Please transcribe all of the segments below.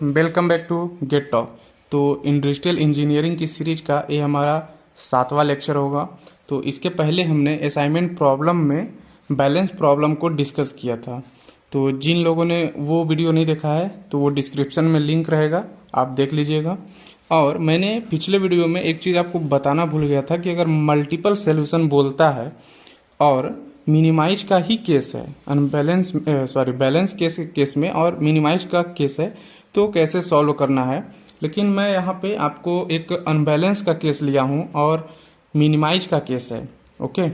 Welcome back to gate talk. तो industrial engineering की series का ये हमारा 7वां लेक्चर होगा। तो इसके पहले हमने असाइनमेंट प्रॉब्लम में बैलेंस प्रॉब्लम को डिस्कस किया था। तो जिन लोगों ने वो वीडियो नहीं देखा है तो वो डिस्क्रिप्शन में लिंक रहेगा, आप देख लीजिएगा। और मैंने पिछले वीडियो में एक चीज़ आपको बताना भूल गया था कि अगर मल्टीपल सॉल्यूशन बोलता है और मिनिमाइज का ही केस है, अनबैलेंस बैलेंस केस में और मिनिमाइज का केस है, तो कैसे सॉल्व करना है। लेकिन मैं यहाँ पे आपको एक अनबैलेंस का केस लिया हूँ और मिनिमाइज का केस है। ओके,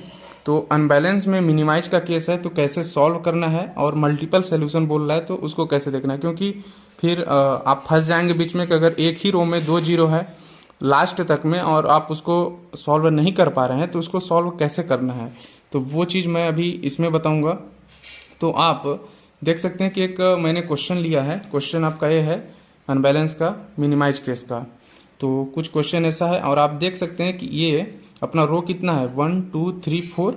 तो अनबैलेंस में मिनिमाइज का केस है तो कैसे सॉल्व करना है, और मल्टीपल सोल्यूशन बोल रहा है तो उसको कैसे देखना है, क्योंकि फिर आप फंस जाएंगे बीच में कि अगर एक ही रो में 2 जीरो है लास्ट तक में और आप उसको सॉल्व नहीं कर पा रहे हैं तो उसको सॉल्व कैसे करना है, तो वो चीज़ मैं अभी इसमें बताऊंगा। तो आप देख सकते हैं कि एक मैंने क्वेश्चन लिया है। क्वेश्चन आपका ये है अनबैलेंस का मिनिमाइज केस का। तो कुछ क्वेश्चन ऐसा है और आप देख सकते हैं कि ये अपना रो कितना है 1 2 3 4,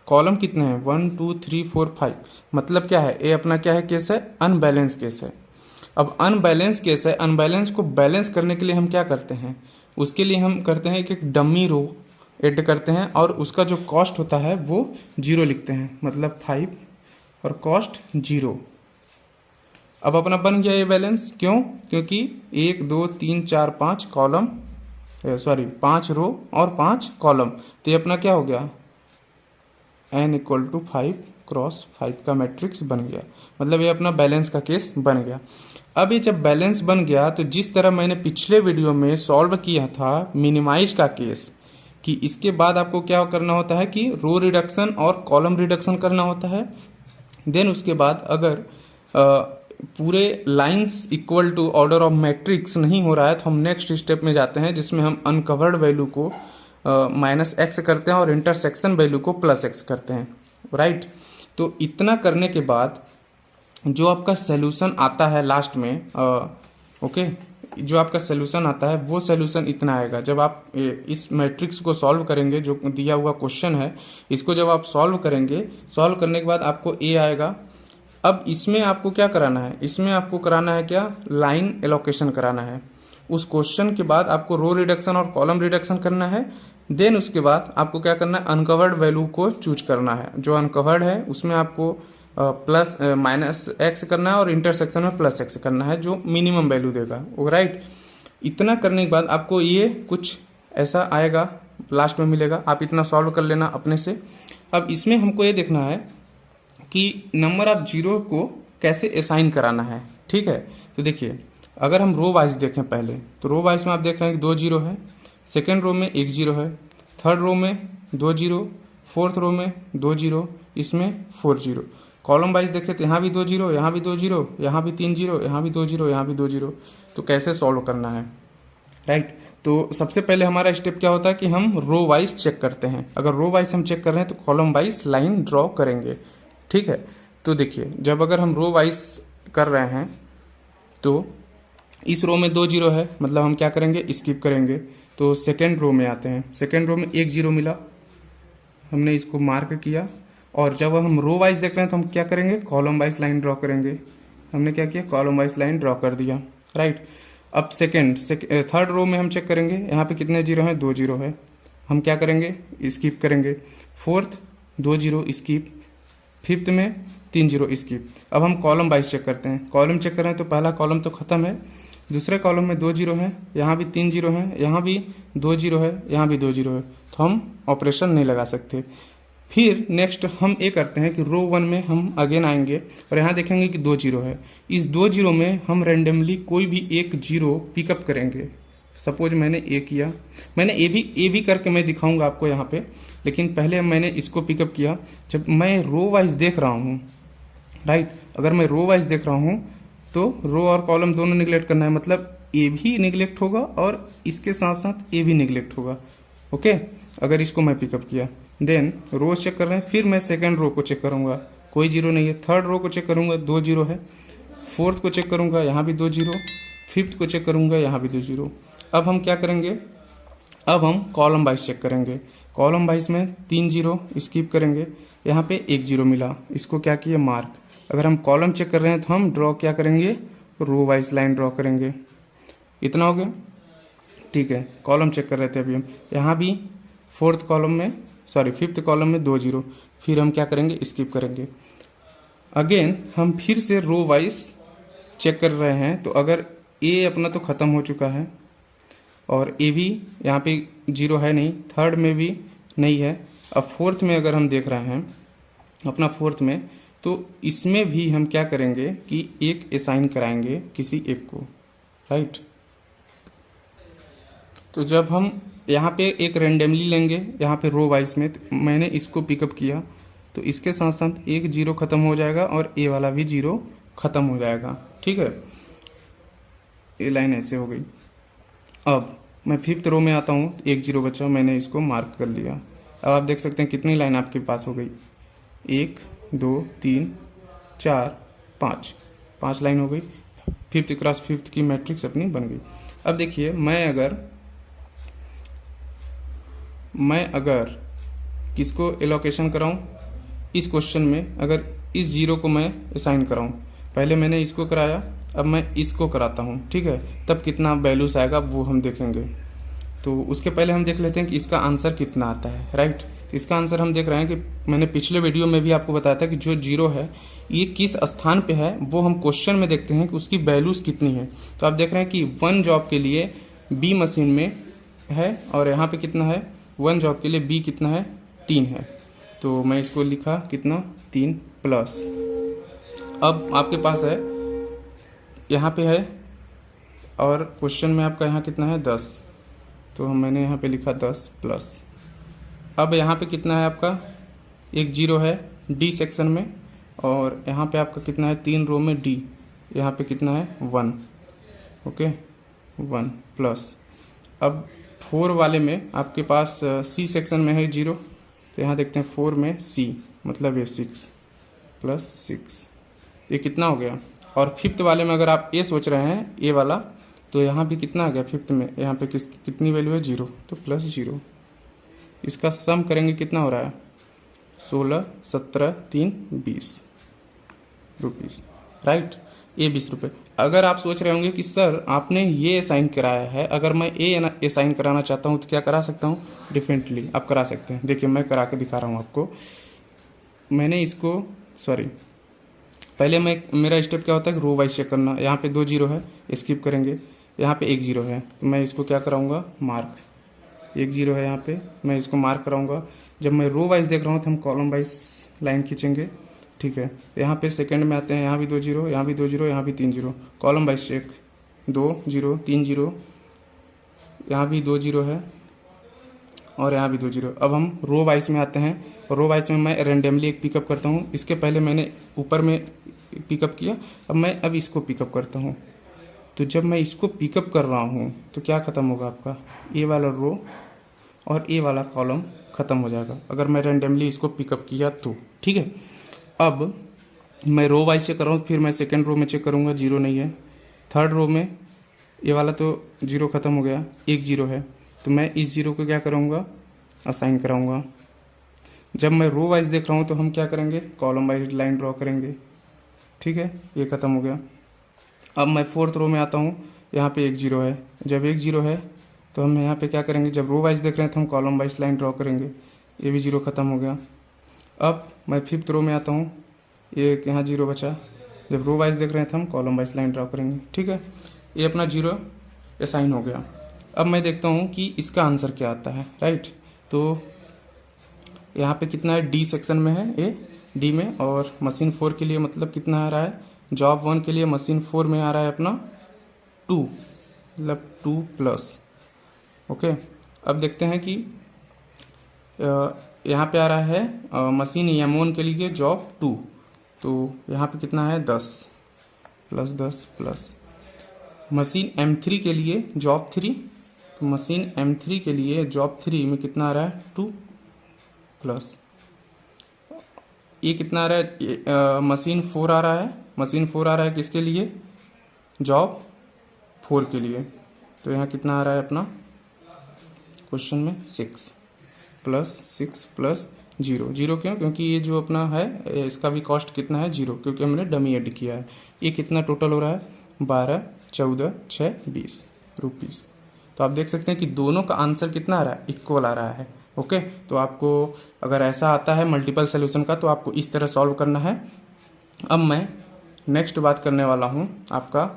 कॉलम कितने हैं 1 2 3 4 5। मतलब क्या है, ये अपना क्या है केस है, अनबैलेंस केस है। अब अनबैलेंस केस है, अनबैलेंस को बैलेंस करने के लिए हम क्या करते हैं, उसके लिए हम करते हैं कि एक डमी रो ऐड करते हैं और उसका जो कॉस्ट होता है वो 0 लिखते हैं, मतलब 5 और कॉस्ट 0। अब अपना बन गया ये बैलेंस, क्यों, क्योंकि 1 2 3 4 5 कॉलम 5 रो और 5 कॉलम, तो ये अपना क्या हो गया n = 5 क्रॉस 5 का मैट्रिक्स बन गया। मतलब ये अपना बैलेंस का केस बन गया। अब ये जब बैलेंस बन गया तो जिस तरह मैंने पिछले वीडियो में सॉल्व किया था मिनिमाइज का केस, कि इसके बाद आपको क्या करना होता है कि रो रिडक्शन और कॉलम रिडक्शन करना होता है। देन उसके बाद अगर पूरे lines equal to order of matrix नहीं हो रहा है तो हम नेक्स्ट स्टेप में जाते हैं, जिसमें हम अनकवर्ड वैल्यू को -x करते हैं और इंटरसेक्शन वैल्यू को +x करते हैं, राइट। तो इतना करने के बाद जो आपका सोल्यूशन आता है लास्ट में, ओके, जो आपका सोल्यूशन आता है वो सोल्यूशन इतना आएगा। जब आप इस मैट्रिक्स को सॉल्व करेंगे, जो दिया हुआ क्वेश्चन है इसको जब आप सॉल्व करेंगे, सॉल्व करने के बाद आपको ए आएगा। अब इसमें आपको क्या कराना है, इसमें आपको कराना है क्या, लाइन एलोकेशन कराना है। उस क्वेश्चन के बाद आपको रो रिडक्शन और कॉलम रिडक्शन करना है। देन उसके बाद आपको क्या करना है, अनकवर्ड वैल्यू को चूज करना है। जो अनकवर्ड है उसमें आपको -x करना है और इंटरसेक्शन में +x करना है, जो मिनिमम वैल्यू देगा, राइट। इतना करने के बाद आपको ये कुछ ऐसा आएगा, लास्ट में मिलेगा। आप इतना सॉल्व कर लेना अपने से। अब इसमें हमको ये देखना है कि नंबर ऑफ जीरो को कैसे असाइन कराना है, ठीक है। तो देखिए, अगर हम रो वाइज देखें पहले, तो रो वाइज में आप देख रहे हैं कि 2 जीरो है, सेकेंड रो में 1 जीरो है, थर्ड रो में 2 जीरो, फोर्थ रो में 2 जीरो, इसमें 4 जीरो। कॉलम वाइज देखें तो यहाँ भी 2 जीरो, यहाँ भी 2 जीरो, यहाँ भी 3 जीरो, यहाँ भी 2 जीरो, यहाँ भी 2 जीरो। तो कैसे सॉल्व करना है, राइट। तो सबसे पहले हमारा स्टेप क्या होता है कि हम रो वाइज चेक करते हैं। अगर रो वाइज हम चेक कर रहे हैं तो कॉलम वाइज लाइन ड्रॉ करेंगे, ठीक है। तो देखिए, जब अगर हम रो वाइज कर रहे हैं तो इस रो में 2 जीरो है, मतलब हम क्या करेंगे, स्किप करेंगे। तो सेकेंड रो में आते हैं, सेकेंड रो में 1 जीरो मिला, हमने इसको मार्क किया। और जब हम रो वाइज देख रहे हैं तो हम क्या करेंगे, कॉलम वाइज लाइन ड्रॉ करेंगे। हमने क्या किया, कॉलम वाइज लाइन ड्रॉ कर दिया, राइट। अब थर्ड रो में हम चेक करेंगे, यहाँ पे कितने जीरो हैं, 2 जीरो है, हम क्या करेंगे, स्किप करेंगे। फोर्थ 2 जीरो स्किप, फिफ्थ में 3 जीरो स्किप। अब हम कॉलम वाइज चेक करते हैं। कॉलम चेक कर रहे हैं तो पहला कॉलम तो खत्म है, दूसरे कॉलम में 2 जीरो है, यहाँ भी 3 जीरो है, यहाँ भी 2 जीरो है, यहाँ भी 2 जीरो है, तो हम ऑपरेशन नहीं लगा सकते। फिर नेक्स्ट हम ये करते हैं कि रो 1 में हम अगेन आएंगे और यहाँ देखेंगे कि 2 जीरो है। इस 2 जीरो में हम रेंडमली कोई भी एक जीरो पिकअप करेंगे। सपोज मैंने ए किया, मैंने ए भी करके मैं दिखाऊंगा आपको यहाँ पे, लेकिन पहले मैंने इसको पिकअप किया। जब मैं रो वाइज देख रहा हूँ, राइट, अगर मैं रो वाइज देख रहा हूँ तो रो और कॉलम दोनों निगलेक्ट करना है, मतलब ए भी निगलेक्ट होगा और इसके साथ साथ ए भी निगलेक्ट होगा, ओके। अगर इसको मैं पिकअप किया, देन रोज चेक कर रहे हैं, फिर मैं सेकेंड रो को चेक करूंगा, कोई जीरो नहीं है। थर्ड रो को चेक करूंगा, 2 जीरो है। फोर्थ को चेक करूंगा, यहाँ भी 2 जीरो। फिफ्थ को चेक करूंगा, यहाँ भी 2 जीरो। अब हम क्या करेंगे, अब हम कॉलम वाइज चेक करेंगे। कॉलम वाइज में 3 जीरो स्किप करेंगे, यहाँ पे 1 जीरो मिला, इसको क्या किया, मार्क। अगर हम कॉलम चेक कर रहे हैं तो हम ड्रॉ क्या करेंगे, रो वाइज लाइन ड्रॉ करेंगे। इतना हो गया, ठीक है। कॉलम चेक कर रहे थे अभी हम, यहाँ भी फिफ्थ कॉलम में 2 जीरो, फिर हम क्या करेंगे, स्किप करेंगे। अगेन हम फिर से रो वाइज चेक कर रहे हैं, तो अगर ए अपना तो ख़त्म हो चुका है और ए भी यहाँ पे जीरो है नहीं, थर्ड में भी नहीं है। अब फोर्थ में अगर हम देख रहे हैं अपना फोर्थ में, तो इसमें भी हम क्या करेंगे कि एक असाइन कराएंगे किसी एक को, राइट। तो जब हम यहाँ पे एक रेंडमली लेंगे यहाँ पे रो वाइज में, तो मैंने इसको पिकअप किया तो इसके साथ साथ एक जीरो ख़त्म हो जाएगा और ए वाला भी जीरो ख़त्म हो जाएगा, ठीक है। ये लाइन ऐसे हो गई। अब मैं फिफ्थ रो में आता हूँ, एक जीरो बचा, मैंने इसको मार्क कर लिया। अब आप देख सकते हैं कितनी लाइन आपके पास हो गई, 1 2 3 4 5 लाइन हो गई। फिफ्थ क्रॉस फिफ्थ की मैट्रिक्स अपनी बन गई। अब देखिए मैं अगर किसको एलोकेशन कराऊं, इस क्वेश्चन में अगर इस जीरो को मैं असाइन कराऊं, पहले मैंने इसको कराया, अब मैं इसको कराता हूं, ठीक है, तब कितना वैल्यूज आएगा वो हम देखेंगे। तो उसके पहले हम देख लेते हैं कि इसका आंसर कितना आता है, राइट। तो इसका आंसर हम देख रहे हैं कि मैंने पिछले वीडियो में भी आपको बताया था कि जो जीरो है ये किस स्थान पे है, वो हम क्वेश्चन में देखते हैं कि उसकी वैल्यूज कितनी है। तो आप देख रहे हैं कि 1 जॉब के लिए बी मशीन में है और यहाँ पे कितना है, 1 जॉब के लिए बी कितना है, 3 है। तो मैं इसको लिखा कितना, 3 प्लस। अब आपके पास है यहाँ पे है और क्वेश्चन में आपका यहाँ कितना है, 10, तो मैंने यहाँ पे लिखा 10 प्लस। अब यहाँ पे कितना है आपका, एक जीरो है डी सेक्शन में और यहाँ पे आपका कितना है, 3 रो में डी, यहाँ पे कितना है 1, ओके 1 प्लस। अब 4 वाले में आपके पास सी सेक्शन में है जीरो, तो यहाँ देखते हैं 4 में सी मतलब ये 6 प्लस 6, ये कितना हो गया। और फिफ्थ वाले में अगर आप ए सोच रहे हैं, ए वाला, तो यहाँ भी कितना आ गया फिफ्थ में, यहाँ पे कितनी वैल्यू है, 0, तो प्लस 0। इसका सम करेंगे कितना हो रहा है, 16 17 3 20 रुपीज़, राइट। ये 20 रुपये। अगर आप सोच रहे होंगे कि सर आपने ये असाइन कराया है, अगर मैं ए असाइन कराना चाहता हूँ तो क्या करा सकता हूँ, डिफरेंटली आप करा सकते हैं। देखिए मैं करा के दिखा रहा हूँ आपको। मैंने इसको पहले मेरा स्टेप क्या होता है कि रो वाइज चेक करना। यहाँ पे 2 जीरो है, स्किप करेंगे। यहाँ पे 1 जीरो है, तो मैं इसको क्या कराऊंगा, मार्क। 1 जीरो है यहाँ पे, मैं इसको मार्क कराऊंगा। जब मैं रो वाइज देख रहा हूँ तो हम कॉलम वाइज लाइन खींचेंगे, ठीक है। यहाँ पे सेकंड में आते हैं, यहाँ भी 2 जीरो, यहाँ भी 2 जीरो, यहाँ भी 3 zero, column wise check, 2 zero 3 zero, यहाँ भी 2 जीरो है और यहाँ भी 2 जीरो। अब हम रो वाइज में आते हैं, रो वाइज में मैं रेंडमली एक पिकअप करता हूँ। इसके पहले मैंने ऊपर में पिकअप किया, अब इसको पिकअप करता हूँ। तो जब मैं इसको पिकअप कर रहा हूँ तो क्या ख़त्म होगा आपका, ए वाला रो और ए वाला कॉलम ख़त्म हो जाएगा अगर मैं रेंडमली इसको पिकअप किया तो, ठीक है। अब मैं रो वाइज चेक कर रहा हूँ, फिर मैं सेकेंड रो में चेक करूँगा, जीरो नहीं है। थर्ड रो में ये वाला तो जीरो ख़त्म हो गया, 1 जीरो है, तो मैं इस जीरो को क्या करूँगा, असाइन कराऊँगा। जब मैं रो वाइज देख रहा हूँ तो हम क्या करेंगे, कॉलम वाइज लाइन ड्रॉ करेंगे, ठीक है। ये ख़त्म हो गया। अब मैं फोर्थ रो में आता हूँ, यहाँ पे 1 जीरो है। जब 1 जीरो है तो हम यहाँ पे क्या करेंगे, जब रो वाइज देख रहे हैं तो हम कॉलम वाइज लाइन ड्रॉ करेंगे। ये भी जीरो ख़त्म हो गया। अब मैं फिफ्थ रो में आता हूँ, ये यहाँ जीरो बचा। जब रो वाइज देख रहे हैं तो हम कॉलम वाइज लाइन ड्रॉ करेंगे, ठीक है। ये अपना जीरो असाइन हो गया। अब मैं देखता हूँ कि इसका आंसर क्या आता है, राइट। तो यहाँ पे कितना है, डी सेक्शन में है ए, डी में, और मशीन 4 के लिए मतलब कितना आ रहा है, जॉब 1 के लिए मशीन 4 में आ रहा है अपना 2, मतलब 2 प्लस, ओके। अब देखते हैं कि यहाँ पे आ रहा है मशीन M1 के लिए जॉब 2, तो यहाँ पे कितना है, 10 प्लस 10 प्लस। मशीन M3 के लिए जॉब 3, तो मशीन M3 के लिए जॉब 3 में कितना आ रहा है, 2 प्लस। ये कितना आ रहा है, मशीन 4 आ रहा है, मशीन 4 आ रहा है किसके लिए, जॉब 4 के लिए। तो यहाँ कितना आ रहा है अपना क्वेश्चन में, 6 प्लस 0 क्यों, क्योंकि ये जो अपना है इसका भी कॉस्ट कितना है, 0, क्योंकि हमने डमी ऐड किया है। ये कितना टोटल हो रहा है, 12, 14, 6, 20 रुपीज़। तो आप देख सकते हैं कि दोनों का आंसर कितना आ रहा है, इक्वल आ रहा है। ओके, तो आपको अगर ऐसा आता है मल्टीपल सोल्यूशन का तो आपको इस तरह सॉल्व करना है। अब मैं नेक्स्ट बात करने वाला हूँ आपका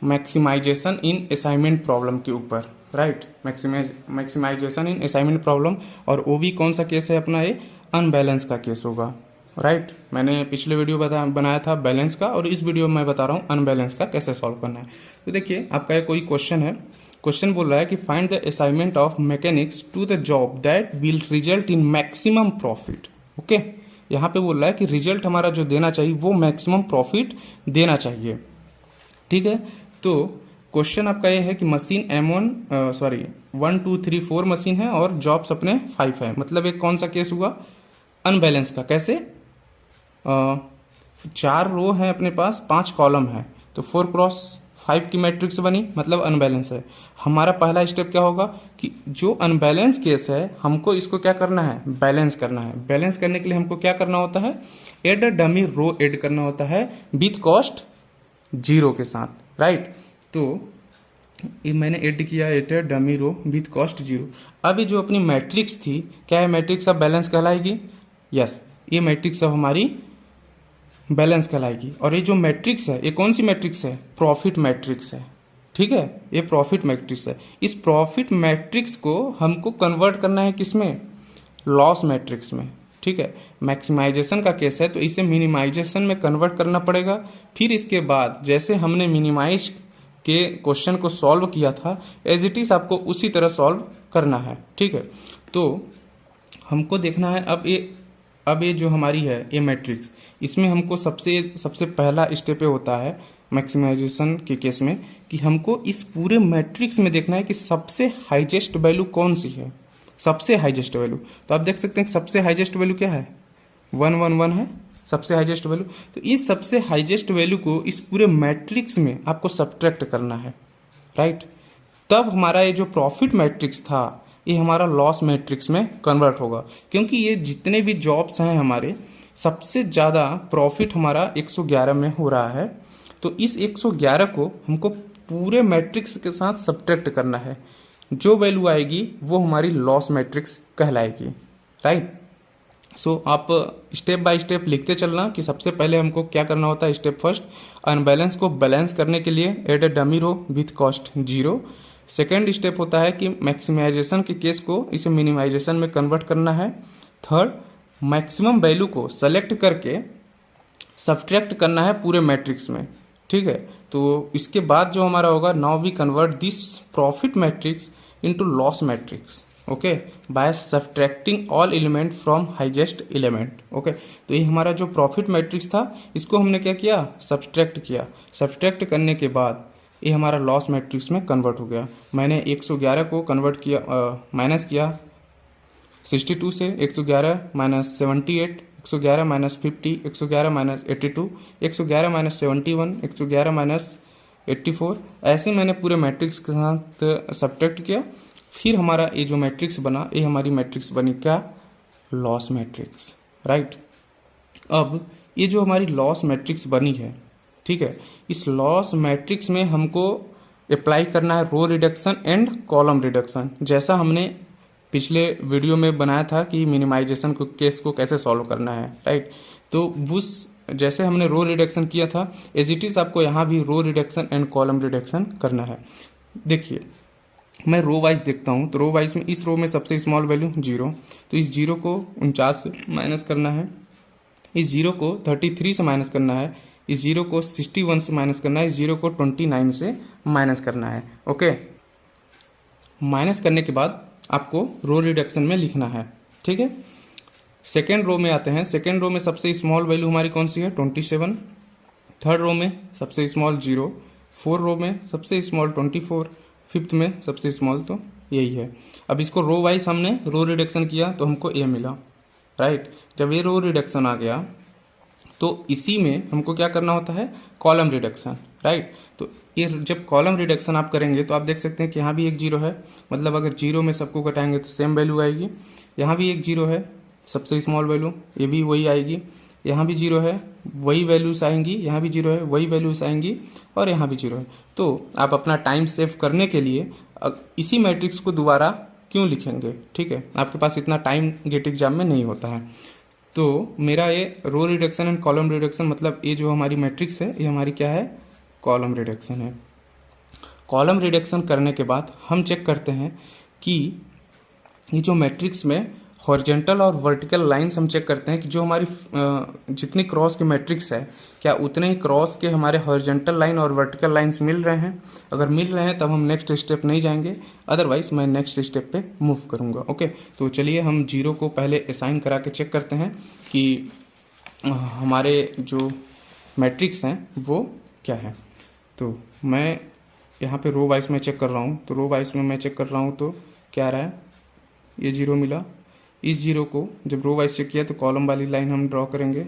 मैक्सिमाइजेशन इन असाइनमेंट प्रॉब्लम के ऊपर, राइट। मैक्सिमाइजेशन इन असाइनमेंट प्रॉब्लम, और वो भी कौन सा केस है अपना, ये अनबैलेंस का केस होगा, राइट। मैंने पिछले वीडियो बनाया था बैलेंस का, और इस वीडियो में मैं बता रहा हूँ अनबैलेंस का कैसे सॉल्व करना है। तो देखिए आपका ये कोई क्वेश्चन है, क्वेश्चन बोल रहा है कि find the assignment of mechanics to the job that will result in maximum profit. Okay, यहाँ पे बोल रहा है कि रिजल्ट हमारा जो देना चाहिए वो मैक्सिमम प्रॉफिट देना चाहिए, ठीक है। तो क्वेश्चन आपका ये है कि मशीन M1 1 2 3 4 मशीन है और जॉब्स अपने 5 है, मतलब एक कौन सा केस हुआ, अनबैलेंस का। कैसे, 4 रो है अपने पास, 5 कॉलम है, तो 4x5 की मैट्रिक्स बनी, मतलब अनबैलेंस है। हमारा पहला स्टेप क्या होगा कि जो अनबैलेंस केस है हमको इसको क्या करना है, बैलेंस करना है। बैलेंस करने के लिए हमको क्या करना होता है, एड डमी रो एड करना होता है विथ कॉस्ट 0 के साथ, राइट। तो ये मैंने ऐड किया, add dummy row with cost 0। अब ये जो अपनी मैट्रिक्स थी, क्या है मैट्रिक्स अब बैलेंस कहलाएगी, यस, ये मैट्रिक्स अब हमारी बैलेंस कहलाएगी। और ये जो मैट्रिक्स है ये कौन सी मैट्रिक्स है, प्रॉफिट मैट्रिक्स है, ठीक है, ये प्रॉफिट मैट्रिक्स है। इस प्रॉफिट मैट्रिक्स को हमको कन्वर्ट करना है किसमें, लॉस मैट्रिक्स में, ठीक है। मैक्सिमाइजेशन का केस है तो इसे मिनिमाइजेशन में कन्वर्ट करना पड़ेगा। फिर इसके बाद जैसे हमने मिनिमाइज के क्वेश्चन को सॉल्व किया था एज इट इज आपको उसी तरह सॉल्व करना है, ठीक है। तो हमको देखना है अब ये जो हमारी है ये मैट्रिक्स, इसमें हमको सबसे पहला स्टेप होता है मैक्सिमाइजेशन के केस में कि हमको इस पूरे मैट्रिक्स में देखना है कि सबसे हाईएस्ट वैल्यू कौन सी है, सबसे हाईएस्ट वैल्यू। तो आप देख सकते हैं कि सबसे हाईएस्ट वैल्यू क्या है, 1 1 1 है सबसे हाईएस्ट वैल्यू। तो इस सबसे हाईएस्ट वैल्यू को इस पूरे मैट्रिक्स में आपको सब्ट्रैक्ट करना है, राइट। तब हमारा ये जो प्रॉफिट मैट्रिक्स था ये हमारा लॉस मैट्रिक्स में कन्वर्ट होगा, क्योंकि ये जितने भी जॉब्स हैं हमारे सबसे ज़्यादा प्रॉफिट हमारा 111 में हो रहा है। तो इस 111 को हमको पूरे मैट्रिक्स के साथ सब्ट्रैक्ट करना है, जो वैल्यू आएगी वो हमारी लॉस मैट्रिक्स कहलाएगी, राइट। सो आप स्टेप बाय स्टेप लिखते चलना कि सबसे पहले हमको क्या करना होता है। स्टेप फर्स्ट, अनबैलेंस को बैलेंस करने के लिए add a dummy row with cost 0। Second step होता है कि मैक्सिमाइजेशन के केस को इसे मिनिमाइजेशन में कन्वर्ट करना है। थर्ड, मैक्सिमम वैल्यू को सेलेक्ट करके सब्ट्रैक्ट करना है पूरे मैट्रिक्स में, ठीक है। तो इसके बाद जो हमारा होगा, now we convert this profit matrix into loss matrix, okay, by subtracting all element from highest element. Okay, तो ये हमारा जो प्रॉफिट मैट्रिक्स था इसको हमने क्या किया, सब्ट्रैक्ट किया। सब्ट्रैक्ट करने के बाद ये हमारा लॉस मैट्रिक्स में कन्वर्ट हो गया। मैंने 111 को कन्वर्ट किया, माइनस किया 62 से, 111 minus 78, 111 minus 50, 111 minus 82, 111 minus 71, 111 minus 84, ऐसे मैंने पूरे मैट्रिक्स के साथ सब्ट्रैक्ट किया। फिर हमारा ये जो मैट्रिक्स बना, ये हमारी मैट्रिक्स बनी क्या, लॉस मैट्रिक्स, राइट। अब ये जो हमारी लॉस मैट्रिक्स बनी है, ठीक है, इस लॉस मैट्रिक्स में हमको अप्लाई करना है row reduction and column reduction, जैसा हमने पिछले वीडियो में बनाया था कि मिनिमाइजेशन को केस को कैसे सॉल्व करना है, राइट। तो उस जैसे हमने रो रिडक्शन किया था एज इट इज आपको यहाँ भी row reduction and column reduction करना है। देखिए मैं रो वाइज देखता हूँ, तो रो वाइज में इस रो में सबसे स्मॉल वैल्यू 0, तो इस 0 को 49 से माइनस करना है, इस 0 को 33 से माइनस करना है, इस 0 को 61 से माइनस करना है, इस 0 को 29 से माइनस करना है। ओके, माइनस करने के बाद आपको रो रिडक्शन में लिखना है, ठीक है। सेकेंड रो में आते हैं। सेकेंड रो में सबसे स्मॉल वैल्यू हमारी कौन सी है, 27। थर्ड रो में सबसे स्मॉल 0, फोर्थ रो में सबसे स्मॉल 24, फिफ्थ में सबसे स्मॉल तो यही है। अब इसको रो वाइज हमने रो रिडक्शन किया तो हमको ए मिला, राइट। जब ये रो रिडक्शन आ गया तो इसी में हमको क्या करना होता है, कॉलम रिडक्शन, राइट। तो ये जब कॉलम रिडक्शन आप करेंगे तो आप देख सकते हैं कि यहाँ भी एक 0 है, मतलब अगर 0 में सबको घटाएंगे तो सेम वैल्यू आएगी। यहाँ भी एक 0 है, सबसे स्मॉल वैल्यू, ये भी वही आएगी। यहाँ भी जीरो है, वही वैल्यूज आएंगी, यहाँ भी जीरो है, वही वैल्यूज आएंगी, और यहाँ भी जीरो है। तो आप अपना टाइम सेव करने के लिए इसी मैट्रिक्स को दोबारा क्यों लिखेंगे, ठीक है, आपके पास इतना टाइम गेट एग्जाम में नहीं होता है। तो मेरा ये row reduction and column reduction, मतलब ये जो हमारी मैट्रिक्स है ये हमारी क्या है, कॉलम रिडक्शन है। कॉलम रिडक्शन करने के बाद हम चेक करते हैं कि ये जो मैट्रिक्स में हॉरिजेंटल और वर्टिकल लाइंस हम चेक करते हैं कि जो हमारी जितनी क्रॉस की मैट्रिक्स है क्या उतने ही क्रॉस के हमारे हॉरिजेंटल लाइन और वर्टिकल लाइंस मिल रहे हैं। अगर मिल रहे हैं तब हम नेक्स्ट स्टेप नहीं जाएंगे, अदरवाइज मैं नेक्स्ट स्टेप पे मूव करूंगा। ओके, तो चलिए हम जीरो को पहले असाइन करा के चेक करते हैं कि हमारे जो मैट्रिक्स हैं वो क्या है। तो मैं यहाँ पे रो वाइज में चेक कर रहा हूँ, तो रो वाइज में मैं चेक कर रहा हूँ तो क्या आ रहा है, ये जीरो मिला। इस जीरो को जब रो वाइज चेक किया तो कॉलम वाली लाइन हम ड्रॉ करेंगे,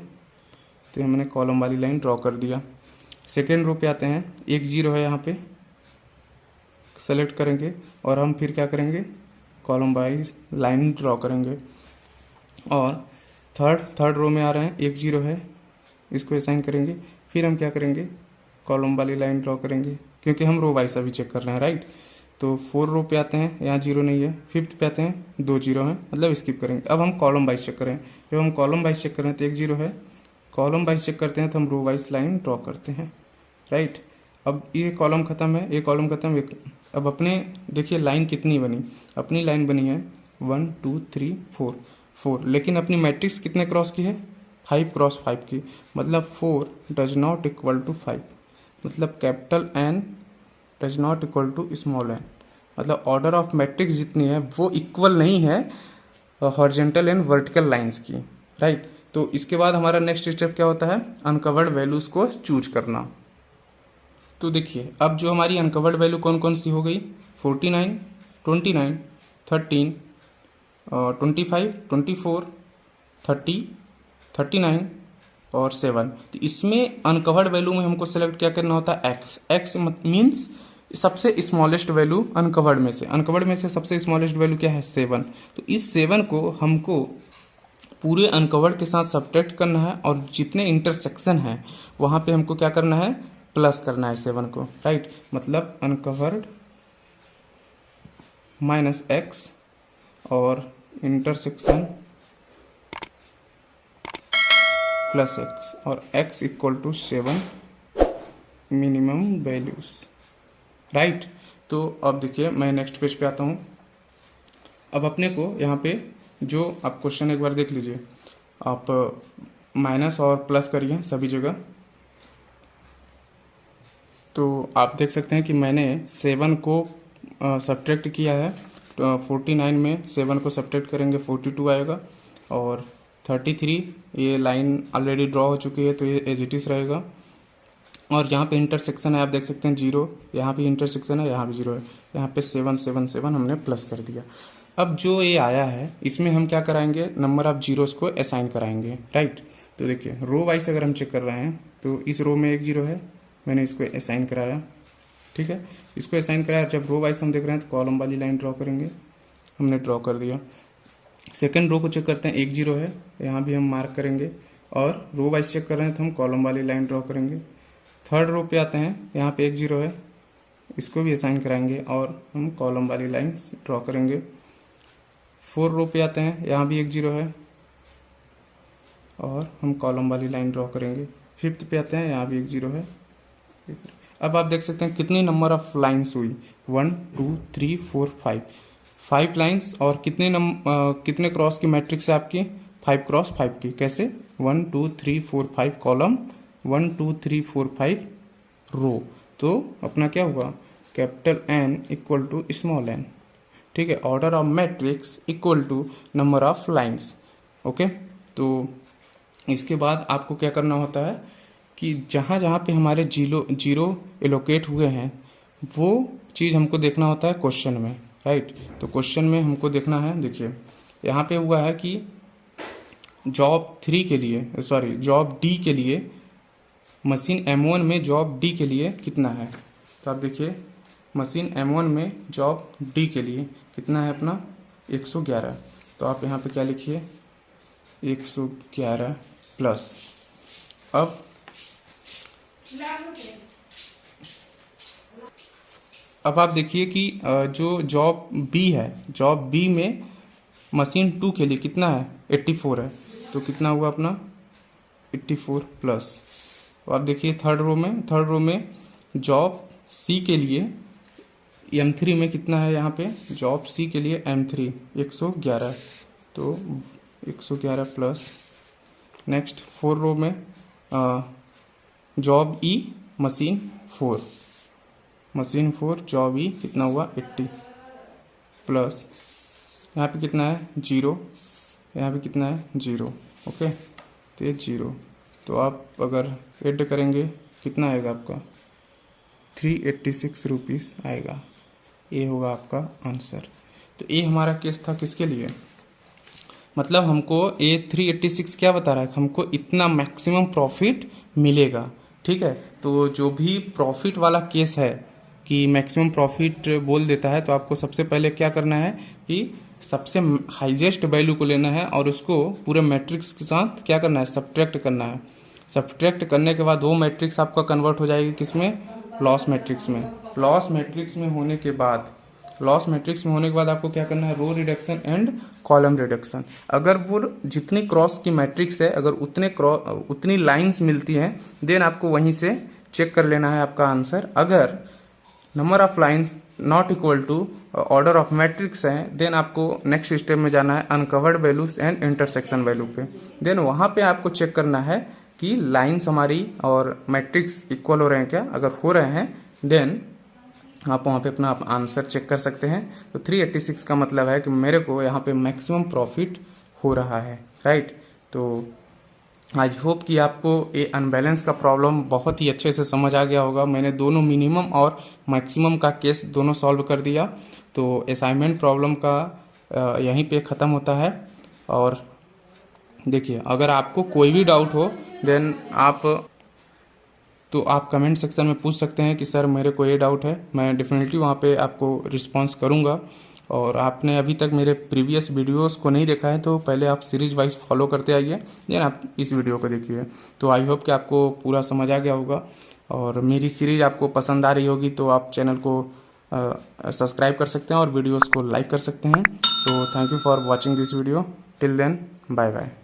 तो हमने कॉलम वाली लाइन ड्रॉ कर दिया। सेकेंड रो पे आते हैं, एक जीरो है यहाँ पे, सेलेक्ट करेंगे और हम फिर क्या करेंगे, कॉलम वाइज लाइन ड्रॉ करेंगे। और थर्ड रो में आ रहे हैं, एक जीरो है, इसको असाइन करेंगे, फिर हम क्या करेंगे, कॉलम वाली लाइन ड्रॉ करेंगे, क्योंकि हम रो वाइज अभी चेक कर रहे हैं, राइट। तो 4 रो पे आते हैं, यहाँ जीरो नहीं है। फिफ्थ पे आते हैं, 2 जीरो हैं, मतलब स्किप करेंगे। अब हम कॉलम वाइज चेक करें, जब हम कॉलम वाइज चेक करें तो एक जीरो है, कॉलम वाइज चेक करते हैं तो हम रो वाइज लाइन ड्रॉ करते हैं, राइट। अब ये कॉलम खत्म है, ये कॉलम खत्म है। अब अपने देखिए लाइन कितनी बनी, अपनी लाइन बनी है 1 2 3 4, लेकिन अपनी मैट्रिक्स कितने क्रॉस की है, 5 क्रॉस 5 की, मतलब 4 डज नॉट इक्वल टू 5, मतलब capital N does not equal to small N, मतलब ऑर्डर ऑफ मैट्रिक्स जितनी है वो इक्वल नहीं है हॉरिजेंटल एंड वर्टिकल लाइंस की, राइट। तो इसके बाद हमारा नेक्स्ट स्टेप क्या होता है, अनकवर्ड वैल्यूज को चूज करना। तो देखिए अब जो हमारी अनकवर्ड वैल्यू कौन कौन सी हो गई, 49, 29, 13, 25, 24, 30, 39 और 7। तो इसमें अनकवर्ड वैल्यू में हमको सेलेक्ट क्या करना होता है, एक्स मीन्स सबसे स्मॉलेस्ट वैल्यू अनकवर्ड में से सबसे स्मॉलेस्ट वैल्यू क्या है, 7। तो इस 7 को हमको पूरे अनकवर्ड के साथ सब्ट्रैक्ट करना है और जितने इंटरसेक्शन है वहां पे हमको क्या करना है, प्लस करना है 7 को, राइट। मतलब अनकवर्ड माइनस एक्स और इंटरसेक्शन प्लस एक्स, और x equal to 7 minimum values, right. तो अब देखिए मैं नेक्स्ट पेज पे आता हूँ। अब अपने को यहाँ पे जो आप क्वेश्चन एक बार देख लीजिए, आप माइनस और प्लस करिए सभी जगह। तो आप देख सकते हैं कि मैंने 7 को सब्ट्रैक्ट किया है, 49 में 7 को सब्ट्रैक्ट करेंगे 42 आएगा, और 33 ये लाइन ऑलरेडी ड्रॉ हो चुकी है तो ये एज इट इज रहेगा। और जहाँ पे इंटरसेक्शन है आप देख सकते हैं 0, यहाँ भी इंटरसेक्शन है, यहाँ भी 0 है, यहाँ पे 7 7 7 हमने प्लस कर दिया। अब जो ये आया है इसमें हम क्या कराएंगे, नंबर ऑफ जीरोस को असाइन कराएंगे, राइट। तो देखिए रो वाइज अगर हम चेक कर रहे हैं तो इस रो में एक जीरो है, मैंने इसको असाइन कराया, ठीक है, इसको असाइन कराया। जब रो वाइज हम देख रहे हैं तो कॉलम वाली लाइन ड्रॉ करेंगे, हमने ड्रॉ कर दिया। सेकेंड रो को चेक करते हैं, एक जीरो है, यहाँ भी हम मार्क करेंगे, और रो वाइज चेक कर रहे हैं तो हम कॉलम वाली लाइन ड्रॉ करेंगे। थर्ड रो पे आते हैं, यहाँ पे एक जीरो है, इसको भी असाइन कराएंगे और हम कॉलम वाली लाइन ड्रॉ करेंगे। फोर्थ रो पे आते हैं, यहाँ भी एक जीरो है और हम कॉलम वाली लाइन ड्रॉ करेंगे। फिफ्थ पे आते हैं, यहाँ भी एक जीरो है। अब आप देख सकते हैं कितनी नंबर ऑफ लाइंस हुई, 1 2 3 4 5 लाइंस, और कितने क्रॉस की मैट्रिक्स है आपकी, 5 क्रॉस 5 की। कैसे, 1 2 3 4 5 कॉलम, 1 2 3 4 5 रो। तो अपना क्या हुआ, capital N equal to small N, ठीक है, order of matrix equal to number of lines. Okay, तो इसके बाद आपको क्या करना होता है कि जहाँ जहाँ पे हमारे जीरो एलोकेट हुए हैं वो चीज़ हमको देखना होता है क्वेश्चन में, राइट। तो क्वेश्चन में हमको देखना है, देखिए यहाँ पे हुआ है कि जॉब डी के लिए मशीन M1 में जॉब डी के लिए कितना है। तो आप देखिए मशीन M1 में जॉब डी के लिए कितना है अपना, 111। तो आप यहाँ पे क्या लिखिए, 111 प्लस। अब आप देखिए कि जो जॉब बी है, जॉब बी में मशीन 2 के लिए कितना है, 84 है। तो कितना हुआ अपना 84 प्लस। तो आप देखिए थर्ड रो में जॉब सी के लिए M3 में कितना है, यहाँ पे जॉब सी के लिए M3 111 है। तो 111 प्लस। नेक्स्ट 4 रो में जॉब ई मशीन 4 जॉब ई कितना हुआ 80 प्लस। यहाँ पे कितना है 0, यहाँ पे कितना है 0। ओके, तो ये 0। तो आप अगर ऐड करेंगे कितना आएगा आपका 386 रुपीज़ आएगा। ये होगा आपका आंसर। तो ये हमारा केस था किसके लिए, मतलब हमको ये 386 क्या बता रहा है, हमको इतना मैक्सिमम प्रॉफिट मिलेगा। ठीक है, तो जो भी प्रॉफिट वाला केस है कि मैक्सिमम प्रॉफिट बोल देता है, तो आपको सबसे पहले क्या करना है कि सबसे हाईएस्ट वैल्यू को लेना है और उसको पूरे मैट्रिक्स के साथ क्या करना है, सब्ट्रैक्ट करना है। सब्ट्रैक्ट करने के बाद वो मैट्रिक्स आपका कन्वर्ट हो जाएगी किसमें, लॉस मैट्रिक्स में। लॉस मैट्रिक्स में होने के बाद आपको क्या करना है, row reduction and column reduction. अगर वो जितनी क्रॉस की मैट्रिक्स है, अगर उतनी लाइंस मिलती हैं, देन आपको वहीं से चेक कर लेना है आपका आंसर। अगर number of lines not equal to order of matrix है, देन आपको नेक्स्ट स्टेप में जाना है uncovered values and intersection value पे। देन वहां पे आपको चेक करना है कि लाइंस हमारी और मैट्रिक्स इक्वल हो रहे हैं क्या। अगर हो रहे हैं देन आप वहाँ पे अपना आंसर चेक कर सकते हैं। तो 386 का मतलब है कि मेरे को यहाँ पे मैक्सिमम प्रॉफिट हो रहा है, राइट। तो आई होप कि आपको ये अनबैलेंस का प्रॉब्लम बहुत ही अच्छे से समझ आ गया होगा। मैंने दोनों मिनिमम और मैक्सिमम का केस दोनों सॉल्व कर दिया। तो असाइनमेंट प्रॉब्लम का यहीं पे ख़त्म होता है। और देखिए अगर आपको कोई भी डाउट हो देन आप कमेंट सेक्शन में पूछ सकते हैं कि सर मेरे को ये डाउट है। मैं डेफिनेटली वहाँ पे आपको रिस्पांस करूँगा। और आपने अभी तक मेरे प्रीवियस वीडियोस को नहीं देखा है तो पहले आप सीरीज वाइज फॉलो करते आइए, देन आप इस वीडियो को देखिए। तो आई होप कि आपको पूरा समझ आ गया होगा और मेरी सीरीज आपको पसंद आ रही होगी, तो आप चैनल को सब्सक्राइब कर सकते हैं और वीडियोज़ को लाइक कर सकते हैं। So thank you for watching this video. Till then bye bye.